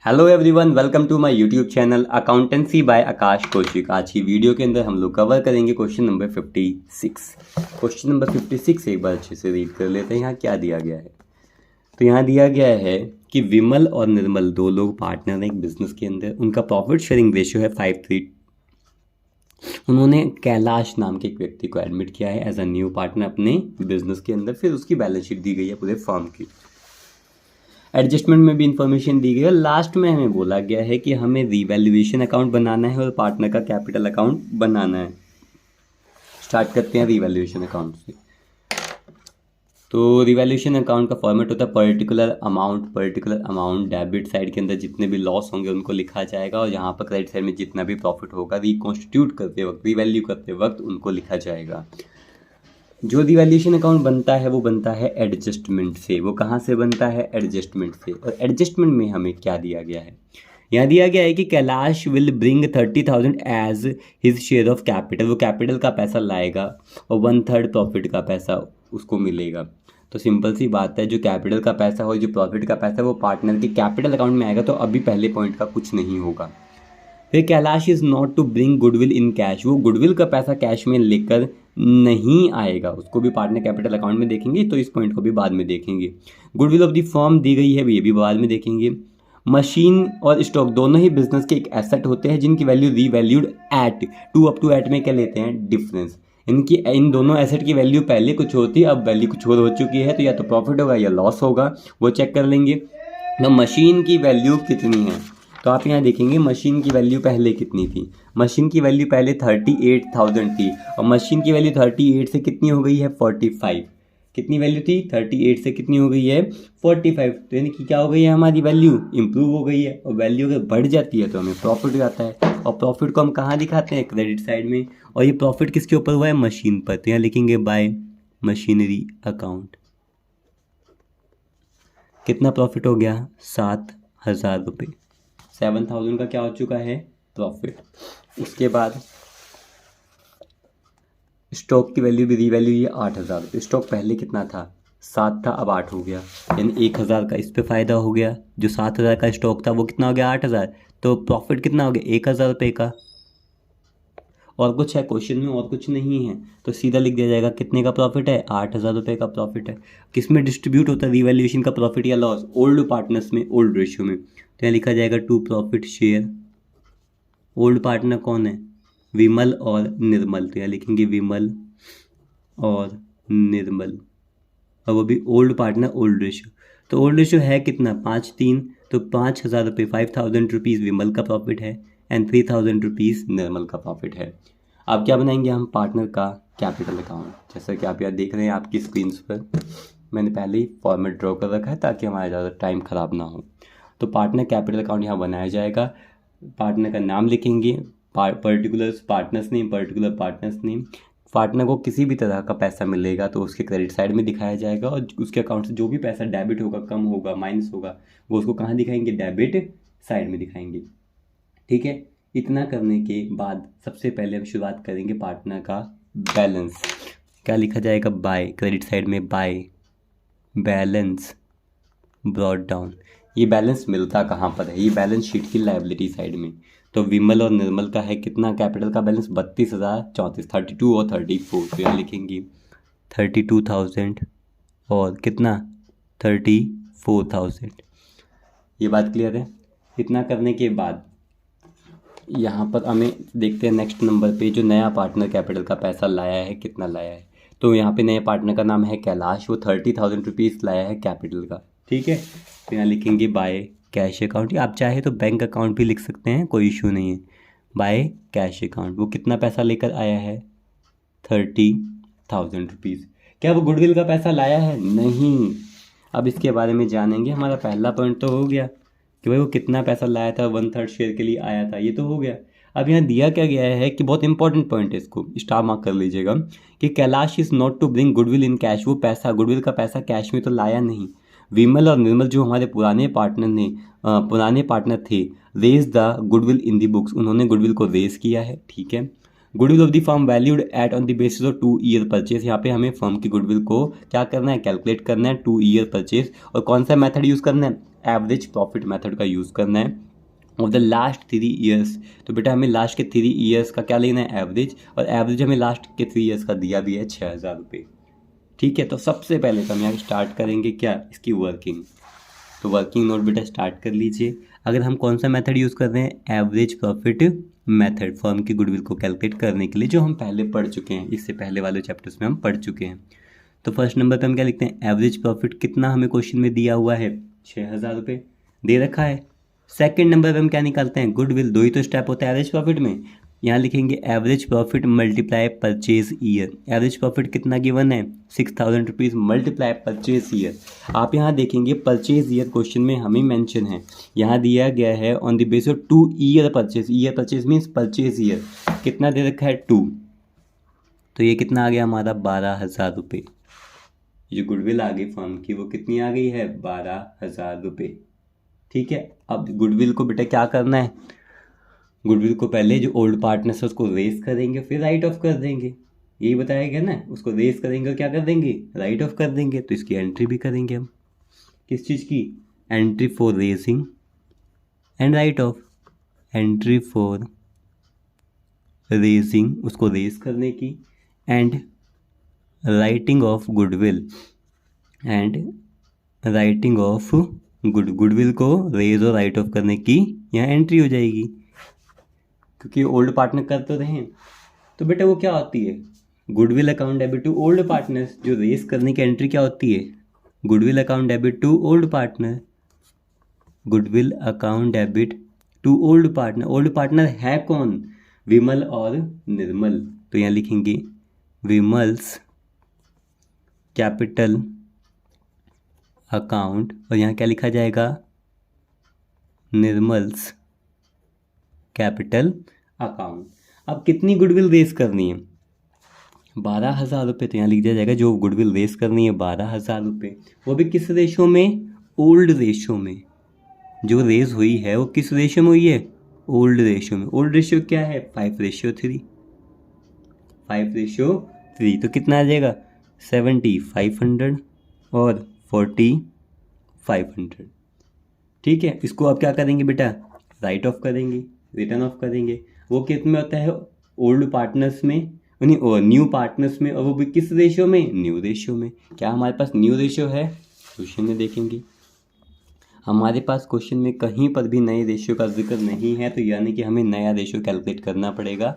Hello everyone, welcome to my YouTube channel accountancy by Aakash Kaushik. आज की video के अंदर हम लोग कवर करेंगे क्वेश्चन नंबर 56। क्वेश्चन नंबर 56 एक बार अच्छे से रीड कर लेते हैं। यहाँ क्या दिया गया है? तो यहाँ दिया गया है कि विमल और निर्मल दो लोग पार्टनर हैं एक बिजनेस के अंदर। उनका प्रॉफिट शेयरिंग रेशियो है 5:3। उन्होंने कैलाश नाम के एक व्यक्ति को एडमिट किया है एज अ न्यू पार्टनर अपने बिजनेस के अंदर। फिर उसकी बैलेंस शीट दी गई है पूरे फर्म की। एडजस्टमेंट में भी इंफॉर्मेशन दी गई है। लास्ट में हमें बोला गया है कि हमें रीवैल्यूएशन अकाउंट बनाना है और पार्टनर का कैपिटल अकाउंट बनाना है। स्टार्ट करते हैं रीवैल्यूएशन अकाउंट से। तो रिवैल्यूएशन अकाउंट का फॉर्मेट होता है पर्टिकुलर अमाउंट डेबिट साइड के अंदर जितने भी लॉस होंगे उनको लिखा जाएगा और यहाँ पर क्रेडिट साइड में जितना भी प्रॉफिट होगा रिकॉन्स्टिट्यूट करते वक्त, रिवैल्यू करते वक्त उनको लिखा जाएगा। जो रिवैल्यूएशन अकाउंट बनता है वो बनता है एडजस्टमेंट से। वो कहाँ से बनता है? एडजस्टमेंट से। और एडजस्टमेंट में हमें क्या दिया गया है? यहाँ दिया गया है कि Kailash will bring 30,000 as his share of capital. वो कैपिटल का पैसा लाएगा और 1/3 प्रॉफिट का पैसा उसको मिलेगा। तो सिंपल सी बात है, जो कैपिटल का पैसा हो, जो प्रॉफिट का पैसा है वो पार्टनर के कैपिटल अकाउंट में आएगा। तो अभी पहले पॉइंट का कुछ नहीं होगा। फिर Kailash is not to bring goodwill in cash. वो गुडविल का पैसा कैश में लेकर नहीं आएगा। उसको भी पार्टनर कैपिटल अकाउंट में देखेंगे, तो इस पॉइंट को भी बाद में देखेंगे। गुडविल ऑफ द फर्म दी गई है, ये भी बाद में देखेंगे। मशीन और स्टॉक दोनों ही बिजनेस के एक एसेट होते हैं जिनकी value revalued at to up to at में क्या लेते हैं? डिफरेंस। इन दोनों एसेट की वैल्यू पहले कुछ होती है, अब वैल्यू कुछ और हो चुकी है। तो या तो प्रॉफिट होगा या लॉस होगा, वो चेक कर लेंगे। तो मशीन की वैल्यू कितनी है? तो आप यहाँ देखेंगे मशीन की वैल्यू पहले कितनी थी। मशीन की वैल्यू पहले 38,000 थी और मशीन की वैल्यू 38 से कितनी हो गई है? 45। कितनी वैल्यू थी? 38 से कितनी हो गई है? 45। तो यानी कि क्या हो गई है? हमारी वैल्यू इंप्रूव हो गई है। और वैल्यू अगर बढ़ जाती है तो हमें प्रॉफिट हो जाता है। और प्रॉफिट को हम कहाँ दिखाते हैं? क्रेडिट साइड में। और ये प्रॉफिट किसके ऊपर हुआ है? मशीन पर। तो यहाँ लिखेंगे बाय मशीनरी अकाउंट। कितना प्रॉफिट हो गया? 7,000 रुपये। 7,000 का क्या हो चुका है? प्रॉफिट। उसके बाद स्टॉक की वैल्यू भी रीवैल्यू ये 8,000 रुपये। स्टॉक पहले कितना था? 7 था, अब 8 हो गया। यानी 1,000 का इस पे फ़ायदा हो गया। जो 7,000 का स्टॉक था वो कितना हो गया? 8,000। तो प्रॉफिट कितना हो गया? 1,000 रुपये का। और कुछ है क्वेश्चन में? और कुछ नहीं है, तो सीधा लिख दिया जाएगा कितने का प्रॉफिट है? 8,000 रुपये का प्रॉफिट है। किस में डिस्ट्रीब्यूट होता है रिवैल्यूएशन का प्रॉफिट या लॉस? ओल्ड पार्टनर्स में, ओल्ड रेशियो में। तो यहाँ लिखा जाएगा to profit share. Old partner कौन है? विमल और निर्मल। तो यहाँ लिखेंगे विमल और निर्मल। और वो भी ओल्ड पार्टनर, ओल्ड रेशियो। तो ओल्ड रेशियो है कितना? 5:3। तो 5,000 रुपये, 5,000 रुपीज़ विमल का प्रॉफिट है एंड 3,000 रुपीज़ निर्मल का प्रॉफिट है। अब क्या बनाएंगे हम? पार्टनर का कैपिटल अकाउंट। जैसा कि आप यहाँ देख रहे हैं आपकी स्क्रीन पर, मैंने पहले ही फॉर्मेट ड्रॉ कर रखा है ताकि हमारा ज़्यादा टाइम ख़राब ना हो। तो पार्टनर कैपिटल अकाउंट यहाँ बनाया जाएगा। पार्टनर का नाम लिखेंगे, particular partners name, particular partners name. Partner को किसी भी तरह का पैसा मिलेगा तो उसके क्रेडिट साइड में दिखाया जाएगा और उसके अकाउंट से जो भी पैसा डेबिट होगा, कम होगा, माइनस होगा, वो उसको कहाँ दिखाएंगे? डेबिट साइड में दिखाएंगे। ठीक है। इतना करने के बाद सबसे पहले हम शुरुआत करेंगे पार्टनर का बैलेंस। क्या लिखा जाएगा? बाय, क्रेडिट साइड में बाय बैलेंस ब्रॉट डाउन। ये बैलेंस मिलता कहाँ पर है? ये बैलेंस शीट की लायबिलिटी साइड में। तो विमल और निर्मल का है कितना कैपिटल का बैलेंस? 32,034, 32 और 34। तो यहाँ लिखेंगे 32,000 और कितना? 34,000। ये बात क्लियर है? इतना करने के बाद यहाँ पर हमें देखते हैं नेक्स्ट नंबर पे जो नया पार्टनर कैपिटल का पैसा लाया है, कितना लाया है। तो यहाँ पे नए पार्टनर का नाम है कैलाश। वो 30,000 रुपीज़ लाया है कैपिटल का। ठीक है। तो यहाँ लिखेंगे बाय कैश अकाउंट, या आप चाहे तो बैंक अकाउंट भी लिख सकते हैं, कोई इशू नहीं है। By cash account. वो कितना पैसा लेकर आया है? 30,000 रुपीज़। क्या वो गुडविल का पैसा लाया है? नहीं। अब इसके बारे में जानेंगे। हमारा पहला पॉइंट तो हो गया कि भाई वो कितना पैसा लाया था, 1/3 शेयर के लिए आया था, ये तो हो गया। अब यहाँ दिया क्या गया है कि बहुत इंपॉर्टेंट पॉइंट है, इसको स्टार मार्क कर लीजिएगा, कि Kailash is not to bring goodwill in cash. वो पैसा, गुडविल का पैसा कैश में तो लाया नहीं। विमल और निर्मल जो हमारे पुराने पार्टनर थे, raise the goodwill in the books. उन्होंने गुडविल को रेज किया है। ठीक है। Goodwill of the firm valued at on the basis of 2 year purchase. यहाँ पे हमें फर्म की गुडविल को क्या करना है, कैलकुलेट करना है 2 ईयर परचेज। और कौन सा मेथड यूज़ करना है, एवरेज प्रॉफिट मेथड का यूज़ करना है ऑफ द लास्ट 3 ईयर्स। तो बेटा हमें लास्ट के 3 ईयर्स का क्या लेना है, एवरेज, और एवरेज हमें लास्ट के 3 ईयर्स का दिया भी है 6,000 रुपये। ठीक है, तो सबसे पहले तो हम यहाँ स्टार्ट करेंगे क्या, इसकी वर्किंग। तो वर्किंग नोट बेटा स्टार्ट कर लीजिए। अगर हम कौन सा मेथड यूज़ कर रहे हैं, एवरेज प्रॉफिट मेथड, फर्म की गुडविल को कैलकुलेट करने के लिए, जो हम पहले पढ़ चुके हैं, इससे पहले वाले चैप्टर्स में हम पढ़ चुके हैं। तो फर्स्ट नंबर पे हम क्या लिखते हैं, एवरेज प्रॉफिट कितना हमें क्वेश्चन में दिया हुआ है, 6,000 रुपये दे रखा है। सेकंड नंबर पे हम क्या निकालते हैं, गुडविल। 2 ही तो स्टेप होता है एवरेज प्रॉफिट में। यहाँ लिखेंगे average profit multiply purchase year. Average profit कितना गिवन है, 6,000 रुपीज़ मल्टीप्लाई परचेज ईयर। आप यहाँ देखेंगे परचेज ईयर क्वेश्चन में हमें मेंशन है, यहाँ दिया गया है on the basis of 2 year purchase. Year purchase means purchase year. कितना दे रखा है, 2। तो ये कितना आ गया हमारा, 12,000 रुपये। जो गुडविल आ गई फर्म की वो कितनी आ गई है, 12,000 रुपये। ठीक है, अब गुडविल को बेटा क्या करना है, गुडविल को पहले जो ओल्ड पार्टनर्स है उसको रेस करेंगे, फिर राइट ऑफ कर देंगे। यही बताया गया ना, उसको रेस करेंगे और क्या कर देंगे, राइट ऑफ कर देंगे। तो इसकी एंट्री भी करेंगे हम, किस चीज़ की, entry for racing and right of. Entry for racing, उसको रेस करने की, and writing of goodwill, and writing of goodwill को रेज और राइट ऑफ करने की यहाँ एंट्री हो जाएगी, क्योंकि ओल्ड पार्टनर कर तो रहे हैं। तो बेटा वो क्या होती है, goodwill account debit to old partner. जो रेस करने की एंट्री क्या होती है, goodwill account debit to old partner. Goodwill account debit to old partner. Old partner है कौन, विमल और निर्मल। तो यहाँ लिखेंगे विमल्स कैपिटल अकाउंट, और यहाँ क्या लिखा जाएगा, निर्मल्स कैपिटल अकाउंट। अब कितनी गुडविल रेस करनी है, 12,000 रुपये। तो यहाँ लिख दिया जाएगा जो गुडविल रेस करनी है 12,000 रुपये। वो भी किस रेशो में, ओल्ड रेशो में। जो रेस हुई है वो किस रेशो में हुई है, ओल्ड रेशो में। ओल्ड रेशो क्या है, 5:3। 5:3। तो कितना आ जाएगा, 70,500 और 40,500। ठीक है, इसको आप क्या करेंगे बेटा, राइट ऑफ करेंगे, रिटर्न ऑफ करेंगे। वो कितने होता है, ओल्ड पार्टनर्स में, न्यू पार्टनर्स में, और वो भी किस रेशियो में, न्यू रेशियो में। क्या हमारे पास न्यू रेशियो है, क्वेश्चन में देखेंगे हमारे पास क्वेश्चन में कहीं पर भी नए रेशियो का जिक्र नहीं है। तो यानी कि हमें नया रेशियो कैलकुलेट करना पड़ेगा,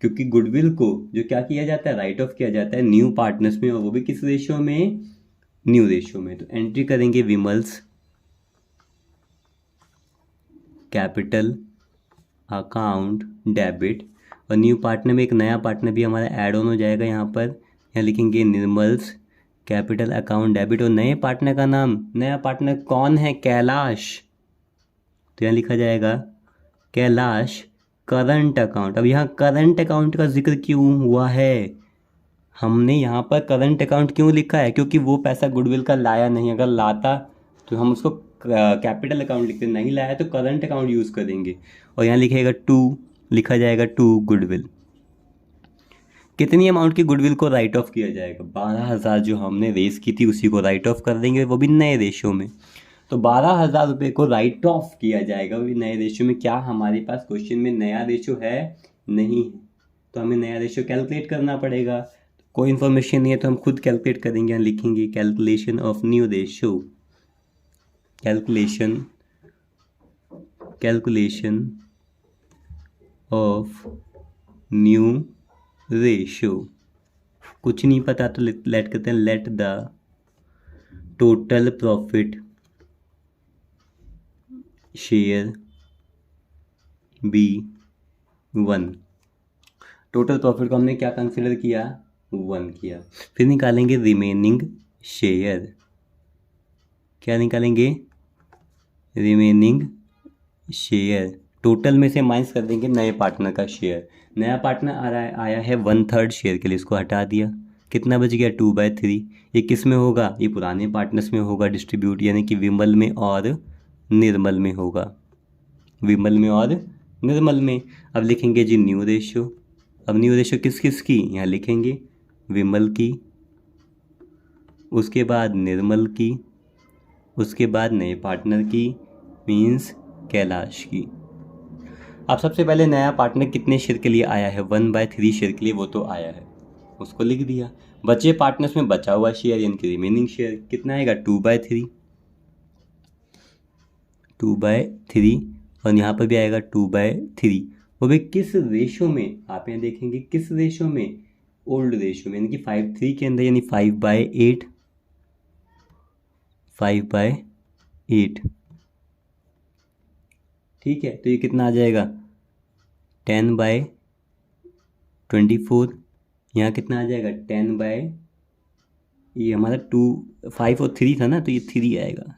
क्योंकि गुडविल को जो क्या किया जाता है, राइट ऑफ किया जाता है न्यू पार्टनर्स में, और वो भी किस रेशियो में, न्यू रेशियो में। तो एंट्री करेंगे विमल्स कैपिटल अकाउंट डेबिट, और न्यू पार्टनर में एक नया पार्टनर भी हमारा ऐड ऑन हो जाएगा। यहाँ पर यहाँ लिखेंगे निर्मल्स कैपिटल अकाउंट डेबिट, और नए पार्टनर का नाम, नया पार्टनर कौन है, कैलाश। तो यहाँ लिखा जाएगा कैलाश करंट अकाउंट। अब यहाँ करंट अकाउंट का जिक्र क्यों हुआ है, हमने यहाँ पर करंट अकाउंट क्यों लिखा है, क्योंकि वो पैसा गुडविल का लाया नहीं। अगर लाता तो हम उसको कैपिटल अकाउंट लिखते, नहीं लाया तो करंट अकाउंट यूज़ करेंगे। और यहाँ लिखेगा 2, लिखा जाएगा 2 गुडविल। कितनी अमाउंट की गुडविल को राइट ऑफ किया जाएगा, 12,000 जो हमने रेस की थी उसी को राइट ऑफ कर देंगे, वो भी नए रेशियो में। तो 12,000 रुपये को राइट ऑफ किया जाएगा, वो भी नए रेशियो में। क्या हमारे पास क्वेश्चन में नया रेशियो है, नहीं है, तो हमें नया रेशियो कैलकुलेट करना पड़ेगा। कोई इन्फॉर्मेशन नहीं है तो हम खुद कैलकुलेट करेंगे। यहाँ लिखेंगे calculation of new ratio, calculation of new ratio. कुछ नहीं पता तो लेट करते हैं, let the total profit share be 1। Total profit को हमने क्या कंसिडर किया, 1 किया। फिर निकालेंगे रिमेनिंग शेयर। क्या निकालेंगे, रिमेनिंग शेयर। टोटल में से माइनस कर देंगे नए पार्टनर का शेयर। नया पार्टनर आया है 1/3 शेयर के लिए, इसको हटा दिया। कितना बच गया, 2/3। ये किस में होगा, ये पुराने पार्टनर्स में होगा डिस्ट्रीब्यूट, यानी कि विमल में और निर्मल में होगा, विमल में और निर्मल में। अब लिखेंगे जी न्यू रेशियो, अब न्यू रेशो किस किस की, यहाँ लिखेंगे विमल की, उसके बाद निर्मल की, उसके बाद नए पार्टनर की, मीन्स कैलाश की। अब सबसे पहले नया पार्टनर कितने शेयर के लिए आया है, 1/3 शेयर के लिए वो तो आया है, उसको लिख दिया। बचे पार्टनर्स में बचा हुआ शेयर यानी कि रिमेनिंग शेयर कितना आएगा, 2/3, 2/3, और यहाँ पर भी आएगा 2/3। वो भी किस रेशो में, आप यहाँ देखेंगे किस रेशो में, ओल्ड रेशो में, यानी कि 5/3 के अंदर, यानी 5/8, 5/8। ठीक है, तो ये कितना आ जाएगा, 10/24। यहाँ कितना आ जाएगा, 10 ये हमारा 2, 5 और 3 था ना, तो ये 3 आएगा।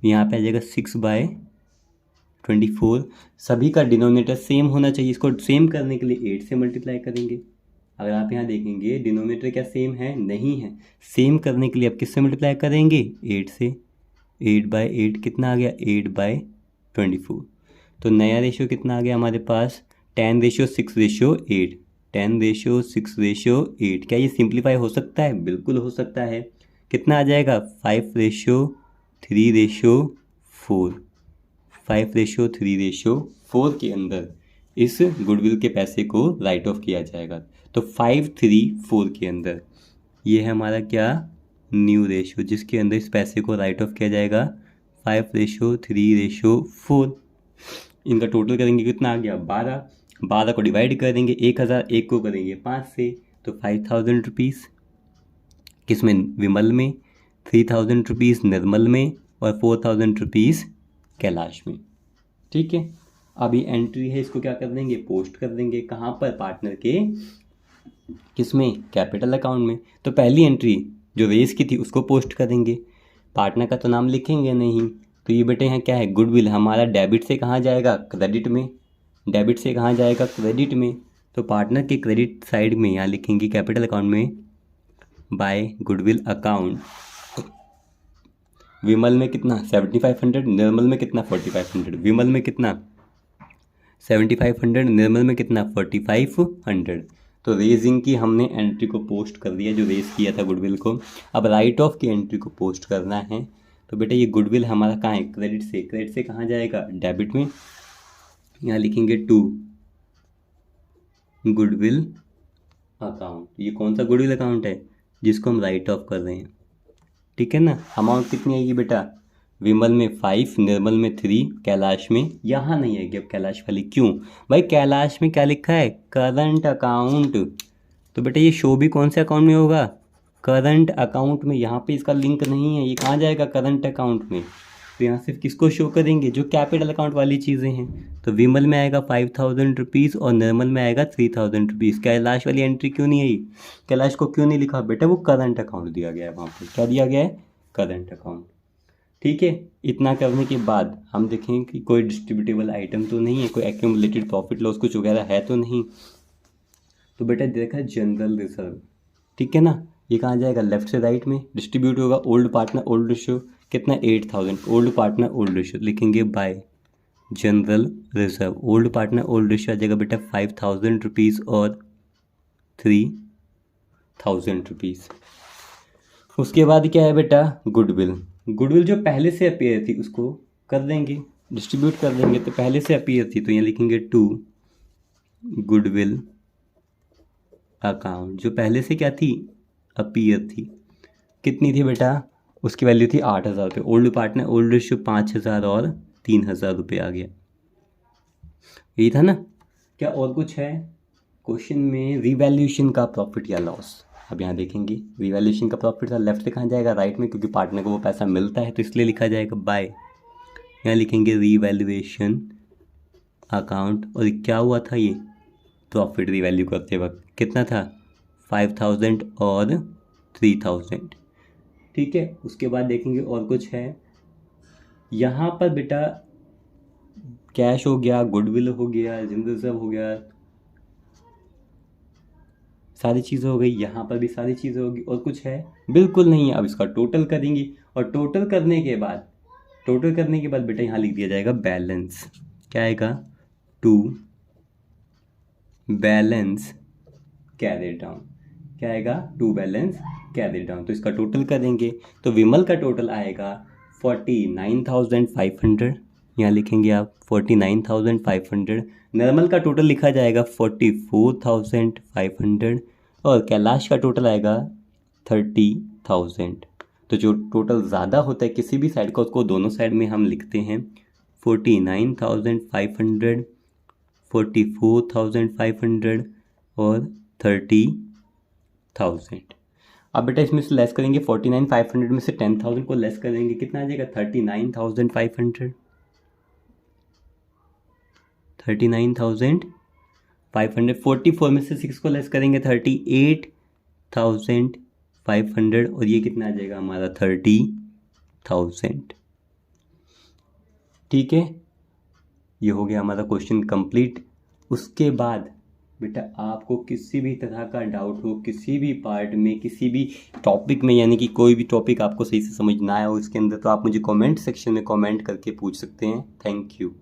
यहाँ पे आ जाएगा 6/24। सभी का डिनोमिनेटर सेम होना चाहिए, इसको सेम करने के लिए 8 से मल्टीप्लाई करेंगे। अगर आप यहाँ देखेंगे डिनोमिनेटर क्या सेम है, नहीं है, सेम करने के लिए आप किससे मल्टीप्लाई करेंगे, 8 से। 8/8 कितना आ गया, 8/24। तो नया रेशियो कितना आ गया हमारे पास, 10:6:8, 10:6:8। क्या ये सिंप्लीफाई हो सकता है, बिल्कुल हो सकता है। कितना आ जाएगा, 5:3:4, 5:3:4 के अंदर इस गुडविल के पैसे को राइट ऑफ किया जाएगा। तो 5:3:4 के अंदर ये है हमारा क्या, न्यू रेशियो, जिसके अंदर इस पैसे को राइट ऑफ किया जाएगा 5:3:4। इनका टोटल करेंगे कितना आ गया, 12। 12 को डिवाइड कर देंगे 1000, 1 को करेंगे 5 से, तो 5000 रुपीज़ किस में, विमल में, 3000 रुपीज़ निर्मल में, और 4000 रुपीज़ कैलाश में। ठीक है, अभी एंट्री है, इसको क्या कर देंगे, पोस्ट कर देंगे। कहाँ पर, पार्टनर के किस में, कैपिटल अकाउंट में। तो पहली एंट्री जो रेस की थी उसको पोस्ट करेंगे, पार्टनर का तो नाम लिखेंगे नहीं। तो ये बेटे यहाँ क्या है, गुडविल हमारा डेबिट से कहाँ जाएगा, क्रेडिट में, डेबिट से कहाँ जाएगा, क्रेडिट में। तो पार्टनर के क्रेडिट साइड में यहाँ लिखेंगे कैपिटल अकाउंट में, बाय गुडविल अकाउंट। विमल में कितना, 7500, निर्मल में कितना, 4500। विमल में कितना, 7500, निर्मल में कितना, 4500। तो रेजिंग की हमने एंट्री को पोस्ट कर दिया, जो रेज किया था गुडविल को। अब राइट ऑफ की एंट्री को पोस्ट करना है। तो बेटा ये गुडविल हमारा कहाँ है, क्रेडिट से, क्रेडिट से कहाँ जाएगा, डेबिट में। यहाँ लिखेंगे 2 गुडविल अकाउंट। ये कौन सा गुडविल अकाउंट है, जिसको हम राइट ऑफ कर रहे हैं। ठीक है ना। अमाउंट कितनी आएगी बेटा, विमल में 5, निर्मल में 3, कैलाश में यहाँ नहीं आएगी। अब कैलाश वाली क्यों भाई, कैलाश में क्या लिखा है, करंट अकाउंट। तो बेटा ये शो भी कौन से अकाउंट में होगा, करंट अकाउंट में। यहाँ पे इसका लिंक नहीं है, ये कहाँ जाएगा, करंट अकाउंट में। तो यहाँ सिर्फ किसको शो करेंगे, जो कैपिटल अकाउंट वाली चीज़ें हैं। तो विमल में आएगा 5000 रुपीज़ और निर्मल में आएगा 3000 रुपीज़। कैलाश वाली एंट्री क्यों नहीं आई, कैलाश को क्यों नहीं लिखा बेटा, वो करंट अकाउंट दिया गया है वहाँ पर। क्या दिया गया है, करंट अकाउंट। ठीक है, इतना करने के बाद हम देखेंगे कि कोई डिस्ट्रीब्यूटेबल आइटम तो नहीं है, कोई एक्यूमुलेटेड प्रॉफिट लॉस कुछ वगैरह है तो नहीं। तो बेटा देखा जनरल रिजर्व, ठीक है ना। ये कहाँ जाएगा, लेफ्ट से राइट में डिस्ट्रीब्यूट होगा। ओल्ड पार्टनर ओल्ड रेशियो कितना, 8000। ओल्ड पार्टनर ओल्ड रेशियो लिखेंगे by general reserve. Old partner old ratio आ जाएगा बेटा 5000 रुपीज़ और 3000 रुपीज़। उसके बाद क्या है बेटा, गुडविल। गुडविल जो पहले से अपीयर थी उसको कर देंगे, डिस्ट्रीब्यूट कर देंगे। तो पहले से अपीयर थी तो यहाँ लिखेंगे 2 गुडविल अकाउंट। जो पहले से क्या थी, अपीयर थी। कितनी थी बेटा, उसकी वैल्यू थी 8000 रुपये। ओल्ड पार्टनर ओल्ड रेशियो 5000 और 3000 रुपये आ गया। यही था ना। क्या और कुछ है क्वेश्चन में, रिवैल्यूएशन का प्रॉफिट या लॉस। अब यहाँ देखेंगे रिवैल्यूएशन का प्रॉफिट था, लेफ्ट से कहाँ जाएगा, राइट में, क्योंकि पार्टनर को वो पैसा मिलता है तो इसलिए लिखा जाएगा बाय। यहाँ लिखेंगे रिवैल्यूएशन अकाउंट। और क्या हुआ था, ये प्रॉफिट रिवैल्यू करते वक्त कितना था, 5000 और 3000। ठीक है, उसके बाद देखेंगे और कुछ है। यहाँ पर बेटा कैश हो गया, गुडविल हो गया, जनरल रिजर्व हो गया, सारी चीज़ें हो गई। यहाँ पर भी सारी चीज़ें होगी। और कुछ है, बिल्कुल नहीं है। अब इसका टोटल करेंगे और टोटल करने के बाद बेटा यहाँ लिख दिया जाएगा बैलेंस। क्या आएगा, 2 बैलेंस कैरिड डाउन, क्या आएगा, टू बैलेंस कैरिड डाउन। तो इसका टोटल करेंगे तो विमल का टोटल आएगा 49,500, यहाँ लिखेंगे आप 49,500। निर्मल का टोटल लिखा जाएगा 44,500 और कैलाश का टोटल आएगा 30,000। तो जो टोटल ज़्यादा होता है किसी भी साइड का उसको दोनों साइड में हम लिखते हैं 49,500, 44,500 और 30,000। अब बेटा इसमें से लेस करेंगे 49,500 में से 10,000 को लेस करेंगे, कितना आ जाएगा 39,500। 39,500, 44 में से 6 को लेस करेंगे 38,500 और ये कितना आ जाएगा हमारा 30,000। ठीक है, ये हो गया हमारा क्वेश्चन कंप्लीट। उसके बाद बेटा आपको किसी भी तरह का डाउट हो किसी भी पार्ट में किसी भी टॉपिक में, यानी कि कोई भी टॉपिक आपको सही से समझ ना आया हो इसके अंदर, तो आप मुझे कमेंट सेक्शन में कमेंट करके पूछ सकते हैं। Thank you.